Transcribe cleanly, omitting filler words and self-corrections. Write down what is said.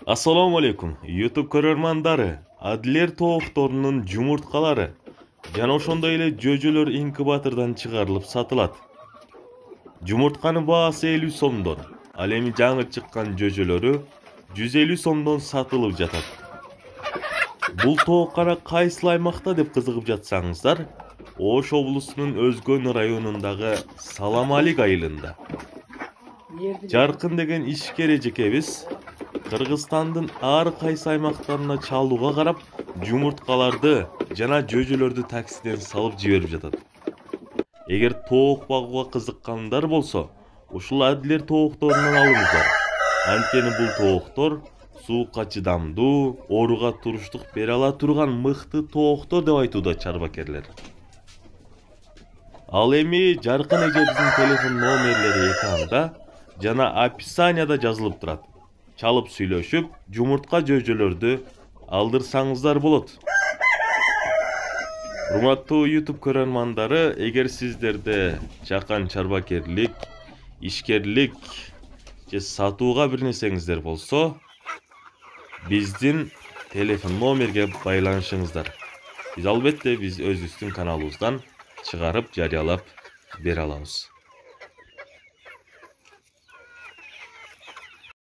Assalamu alaikum. YouTube көрөрмандары. Адлер тоокторунун жумурткалары жана ошондой эле жөжөлөр инкубатордон чыгарылып сатылат. Жумуртканын баасы 50 сомдон. Ал эми жаңы чыккан жөжөлөрү 150 сомдон сатылып жатат. Бул тооккана кайсыл аймакта деп кызыгып жатсаңыздар, Ош облусунун Өзгөн районундагы Саламалик айылында. Жаркын деген ишкер эжекебиз Кыргызстандын ар кайсы аймактарына чалууга карап, жумурткаларды жана жөжөлөрдү таксиден салып жиберип жатат. Эгер тоок багууга кызыккандар болсо, ушул Адлер тоокторунан алыңыздар. Анткени бул тооктор суукка чыдамдуу, ооруга туруштук бере ала турган мыкты тооктор деп айтууда чарбакерлер. Ал эми Жаркын эжебиздин телефон номерлери экранда жана описанияда жазылып турат. Çalıp сүйлөшүп, жумуртка жөжөлөрдү алдырсаңыздар болот. Урматтуу YouTube көрөрмандары, эгер сиздерде жакан чарбакерлик, ишкерлик же сатууга бир нерсеңиздер болсо, биздин телефон номерге байланышыңыздар. Биз албетте өзүбүздүн каналыбыздан чыгарып жарыялап бере алабыз.